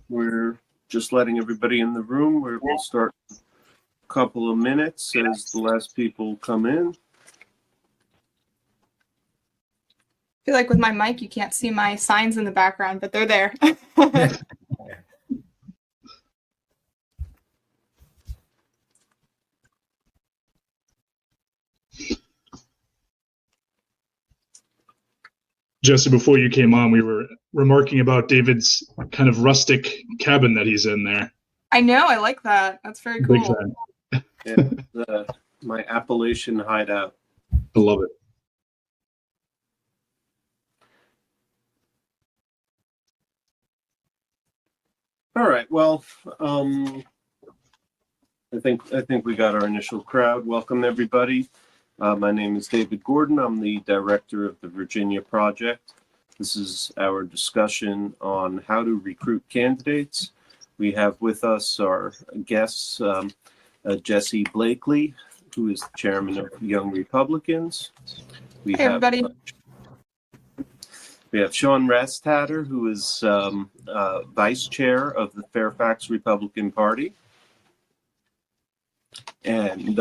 We're just letting everybody in the room. We'll start in a couple of minutes as the last people come in. I feel like with my mic, you can't see my signs in the background, but they're there. Jesse, before you came on, we were remarking about David's kind of rustic cabin that he's in there. I know, I like that. That's very cool. Yeah, my Appalachian hideout. I love it. All right. Well, I think we got our initial crowd. Welcome everybody. My name is David Gordon. I'm the director of the Virginia Project. This is our discussion on how to recruit candidates. We have with us our guests, Jesse Blakely, who is the chairman of Young Republicans. Hey, everybody. We have Sean Rastatter, who is vice chair of the Fairfax Republican Party. And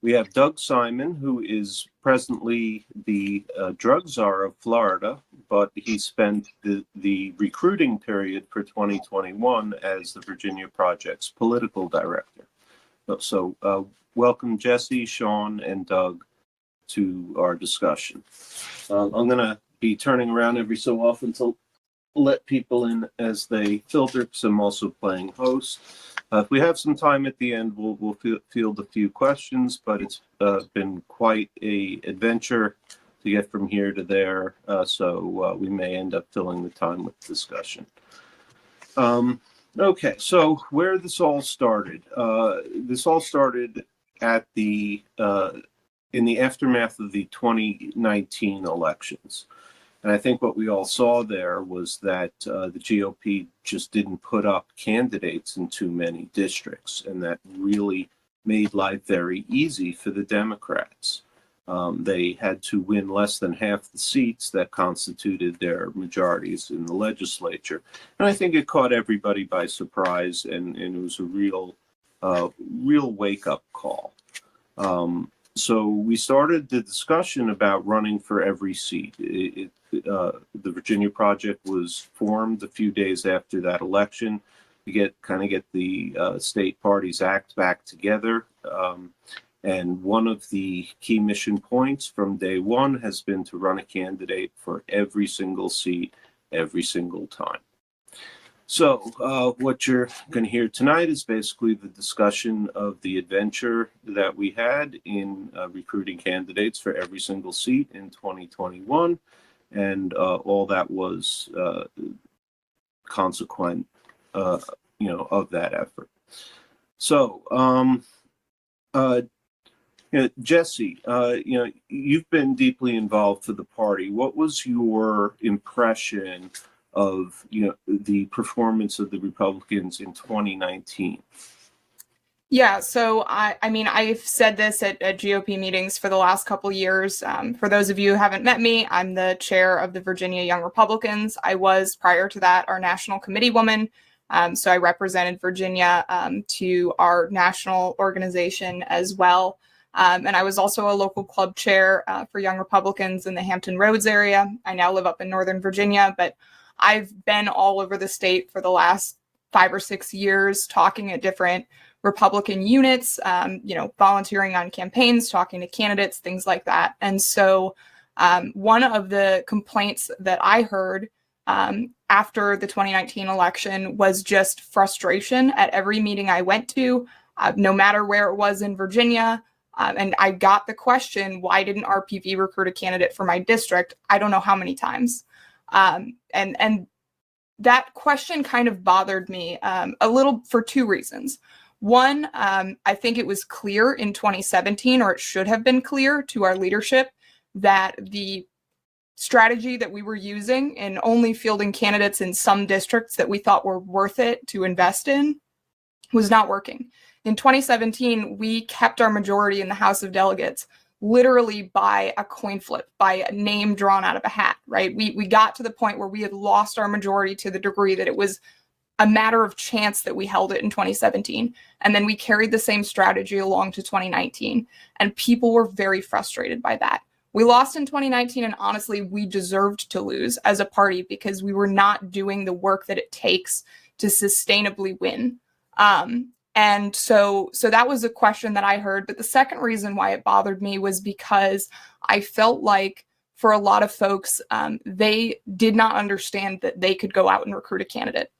we have Doug Simon, who is presently the drug czar of Florida, but he spent the recruiting period for 2021 as the Virginia Project's political director. So welcome, Jesse, Sean, and Doug to our discussion. I'm going to be turning around every so often to let people in as they filter, because I'm also playing host. If we have some time at the end, we'll field a few questions, but it's been quite an adventure to get from here to there, so we may end up filling the time with discussion. Okay, so where this all started. This all started at in the aftermath of the 2019 elections. And I think what we all saw there was that the GOP just didn't put up candidates in too many districts, and that really made life very easy for the Democrats. They had to win less than half the seats that constituted their majorities in the legislature. And I think it caught everybody by surprise, and it was a real wake-up call. So we started the discussion about running for every seat. The Virginia Project was formed a few days after that election to get the state parties act back together. And one of the key mission points from day one has been to run a candidate for every single seat, every single time. So what you're going to hear tonight is basically the discussion of the adventure that we had in recruiting candidates for every single seat in 2021, and all that was consequent, of that effort. So, Jesse, you've been deeply involved for the party. What was your impression of the performance of the Republicans in 2019? Yeah, so I mean, I've said this at GOP meetings for the last couple years. For those of you who haven't met me, I'm the chair of the Virginia Young Republicans. I was, prior to that, our national committee woman. So I represented Virginia to our national organization as well. And I was also a local club chair for Young Republicans in the Hampton Roads area. I now live up in Northern Virginia, but I've been all over the state for the last 5 or 6 years, talking at different Republican units, volunteering on campaigns, talking to candidates, things like that. And so one of the complaints that I heard after the 2019 election was just frustration at every meeting I went to, no matter where it was in Virginia. And I got the question, why didn't RPV recruit a candidate for my district? I don't know how many times. And that question kind of bothered me a little for 2 reasons. One, I think it was clear in 2017, or it should have been clear to our leadership, that the strategy that we were using in only fielding candidates in some districts that we thought were worth it to invest in was not working. In 2017, we kept our majority in the House of Delegates literally by a coin flip, by a name drawn out of a hat, right? We got to the point where we had lost our majority to the degree that it was a matter of chance that we held it in 2017. And then we carried the same strategy along to 2019. And people were very frustrated by that. We lost in 2019, and honestly, we deserved to lose as a party because we were not doing the work that it takes to sustainably win. And so that was a question that I heard. But the second reason why it bothered me was because I felt like for a lot of folks, they did not understand that they could go out and recruit a candidate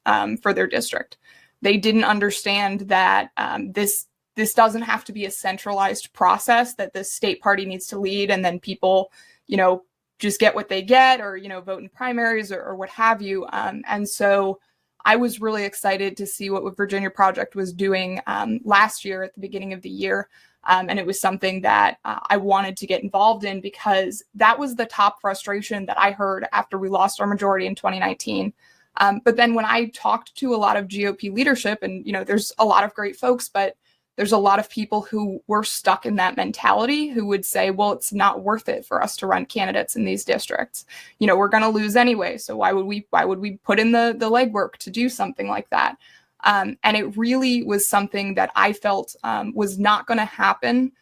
for their district. They didn't understand that this doesn't have to be a centralized process that the state party needs to lead, and then people, just get what they get, or vote in primaries or what have you. And so I was really excited to see what Virginia Project was doing last year at the beginning of the year. And it was something that I wanted to get involved in because that was the top frustration that I heard after we lost our majority in 2019. But then when I talked to a lot of GOP leadership, and, there's a lot of great folks, but there's a lot of people who were stuck in that mentality who would say, well, it's not worth it for us to run candidates in these districts. We're going to lose anyway. So why would we put in the legwork to do something like that? And it really was something that I felt was not going to happen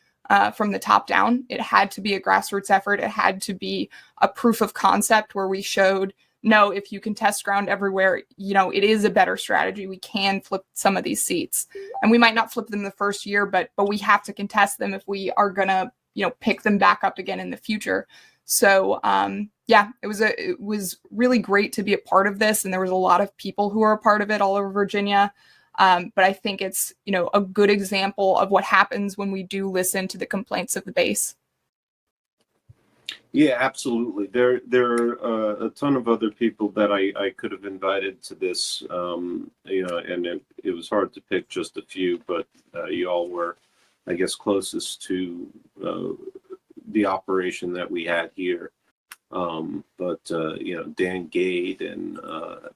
from the top down. It had to be a grassroots effort. It had to be a proof of concept where we showed, no, if you can test ground everywhere, it is a better strategy. We can flip some of these seats, and we might not flip them the first year, but we have to contest them if we are going to, pick them back up again in the future. So, it was really great to be a part of this. And there was a lot of people who are a part of it all over Virginia. But I think it's, a good example of what happens when we do listen to the complaints of the base. Yeah, absolutely. There are a ton of other people that I could have invited to this, and it was hard to pick just a few, but you all were, I guess, closest to the operation that we had here. Dan Gade and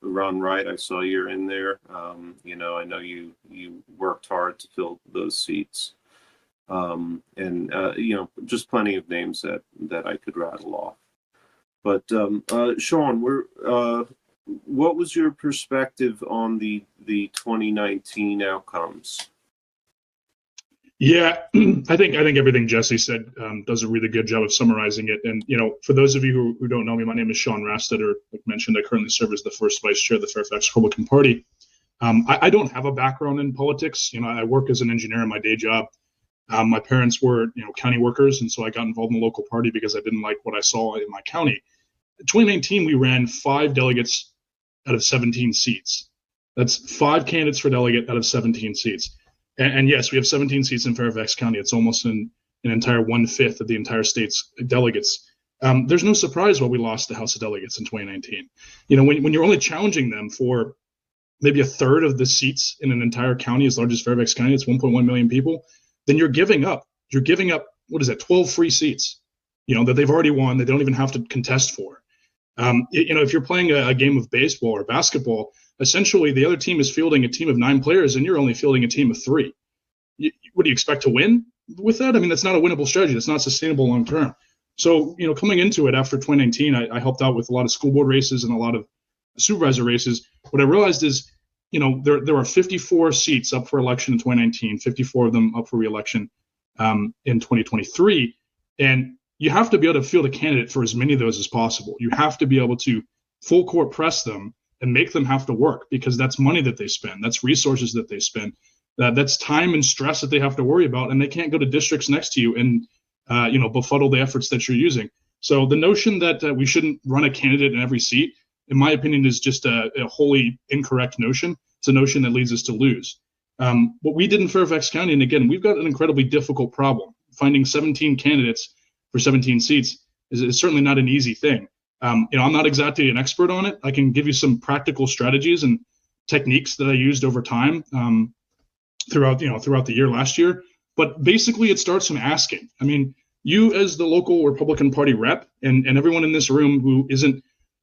Ron Wright, I saw you're in there. I know you worked hard to fill those seats. Just plenty of names that I could rattle off. But Sean, what was your perspective on the 2019 outcomes? Yeah, I think everything Jesse said does a really good job of summarizing it. And for those of you who don't know me, my name is Sean Rastetter. Like mentioned, I currently serve as the first vice chair of the Fairfax Republican Party. I don't have a background in politics. I work as an engineer in my day job. My parents were, county workers, and so I got involved in the local party because I didn't like what I saw in my county. In 2019, we ran 5 delegates out of 17 seats. That's 5 candidates for delegate out of 17 seats. And yes, we have 17 seats in Fairfax County. It's almost an entire 1/5 of the entire state's delegates. There's no surprise why we lost the House of Delegates in 2019. When you're only challenging them for maybe a third of the seats in an entire county as large as Fairfax County, it's 1.1 million people, then you're giving up, what is that, 12 free seats, that they've already won, they don't even have to contest for. If you're playing a game of baseball or basketball, essentially the other team is fielding a team of 9 players and you're only fielding a team of 3. What do you expect to win with that? I mean, that's not a winnable strategy. That's not sustainable long term. So, coming into it after 2019, I helped out with a lot of school board races and a lot of supervisor races. What I realized is, there are 54 seats up for election in 2019, 54 of them up for re-election in 2023. And you have to be able to field a candidate for as many of those as possible. You have to be able to full court press them and make them have to work, because that's money that they spend. That's resources that they spend. That's time and stress that they have to worry about. And they can't go to districts next to you and, befuddle the efforts that you're using. So the notion that we shouldn't run a candidate in every seat, in my opinion, is just a wholly incorrect notion. It's a notion that leads us to lose. What we did in Fairfax County, and again, we've got an incredibly difficult problem. Finding 17 candidates for 17 seats is certainly not an easy thing. I'm not exactly an expert on it. I can give you some practical strategies and techniques that I used over time throughout the year last year. But basically, it starts from asking. I mean, you as the local Republican Party rep, and everyone in this room who isn't,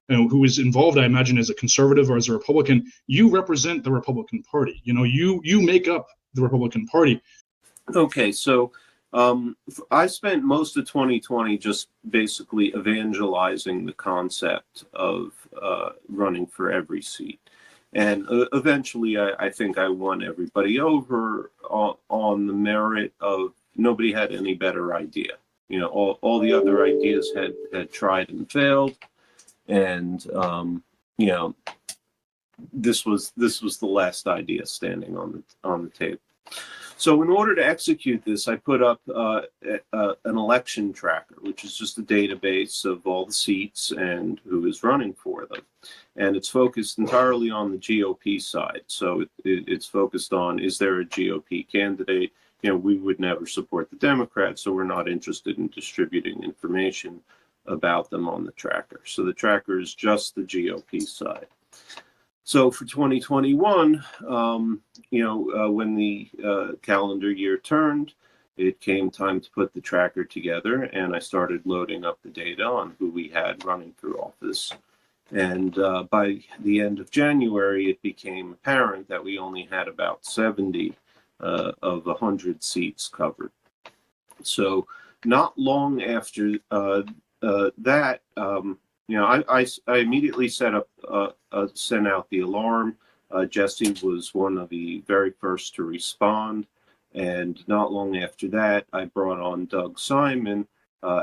who is involved, I imagine, as a conservative or as a Republican, you represent the Republican Party. You make up the Republican Party. Okay, so I spent most of 2020 just basically evangelizing the concept of running for every seat. And eventually, I think I won everybody over on the merit of nobody had any better idea. You know, all the other ideas had tried and failed, and you know, this was the last idea standing on the table. So in order to execute this, I put up an election tracker, which is just a database of all the seats and who is running for them. And it's focused entirely on the GOP side. So it's focused on, is there a GOP candidate? You know, we would never support the Democrats, so we're not interested in distributing information about them on the tracker. So the tracker is just the GOP side. So for 2021, when the calendar year turned, it came time to put the tracker together, and I started loading up the data on who we had running through office. And by the end of January, it became apparent that we only had about 70 of 100 seats covered. So not long after that, I immediately sent out the alarm. Jesse was one of the very first to respond. And not long after that, I brought on Doug Simon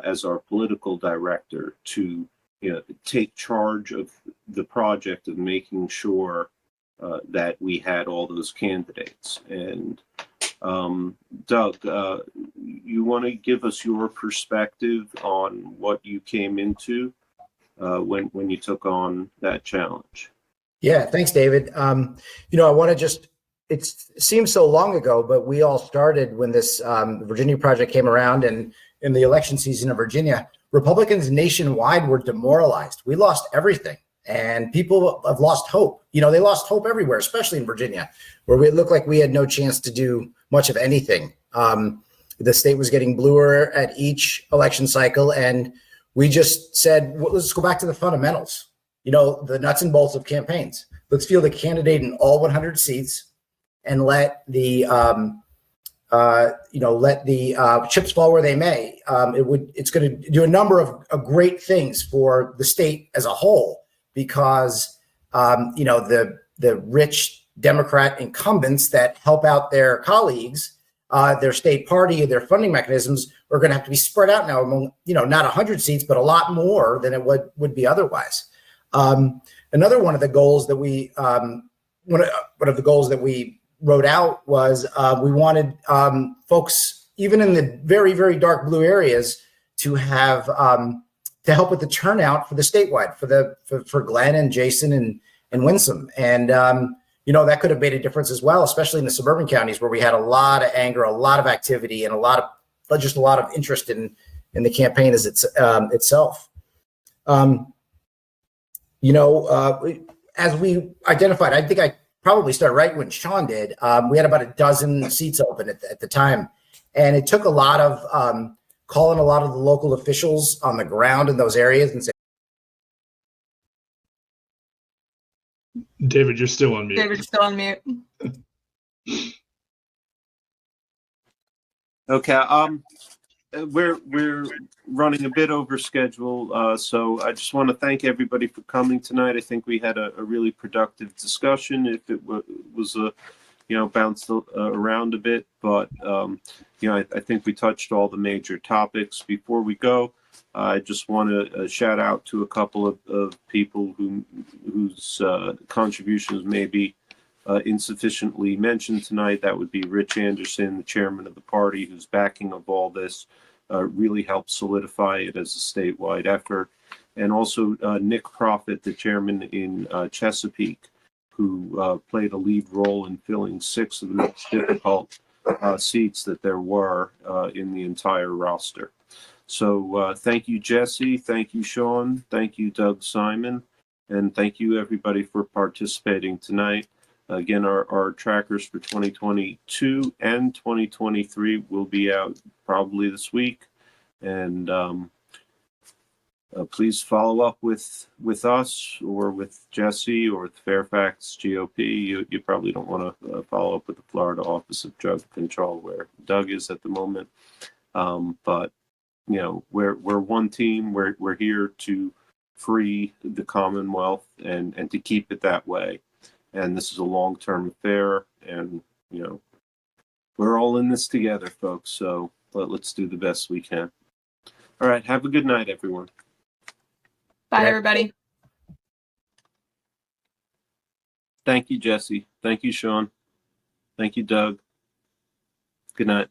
as our political director to take charge of the project of making sure that we had all those candidates. And Doug, you want to give us your perspective on what you came into when you took on that challenge? Yeah, thanks, David. I want to just, it seems so long ago, but we all started when this Virginia project came around, and in the election season of Virginia, Republicans nationwide were demoralized. We lost everything, and people have lost hope. They lost hope everywhere, especially in Virginia, where it looked like we had no chance to do much of anything. The state was getting bluer at each election cycle, and we just said, well, let's go back to the fundamentals, the nuts and bolts of campaigns. Let's field a candidate in all 100 seats and let the chips fall where they may. It's going to do a number of great things for the state as a whole, because the rich Democrat incumbents that help out their colleagues, their state party, their funding mechanisms are going to have to be spread out now among, not 100 seats, but a lot more than it would be otherwise. Another one of the goals that we wrote out was we wanted folks, even in the very, very dark blue areas, to have to help with the turnout for the statewide, for Glenn and Jason and Winsome. And that could have made a difference as well, especially in the suburban counties where we had a lot of anger, a lot of activity, and a lot of interest in the campaign as itself. As we identified, I think I probably started right when Sean did. We had about a dozen seats open at the time, and it took a lot of calling a lot of the local officials on the ground in those areas and saying, David, you're still on mute. David, you're still on mute. Okay. We're running a bit over schedule, so I just want to thank everybody for coming tonight. I think we had a really productive discussion. If it was bounced around a bit, but I think we touched all the major topics. Before we go, I just want to shout out to a couple of people whose contributions may be insufficiently mentioned tonight. That would be Rich Anderson, the chairman of the party, whose backing of all this really helped solidify it as a statewide effort. And also Nick Profit, the chairman in Chesapeake, who played a lead role in filling 6 of the most difficult seats that there were in the entire roster. So thank you, Jesse. Thank you, Sean. Thank you, Doug Simon. And thank you, everybody, for participating tonight. Again, our trackers for 2022 and 2023 will be out probably this week. And please follow up with us or with Jesse or with Fairfax GOP. You probably don't want to follow up with the Florida Office of Drug Control, where Doug is at the moment. But we're one team. We're here to free the Commonwealth and to keep it that way. and this is a long-term affair, and, you know, we're all in this together, folks, so let's do the best we can. All right, have a good night, everyone. Bye, Yeah. everybody. Thank you, Jesse. Thank you, Sean. Thank you, Doug. Good night.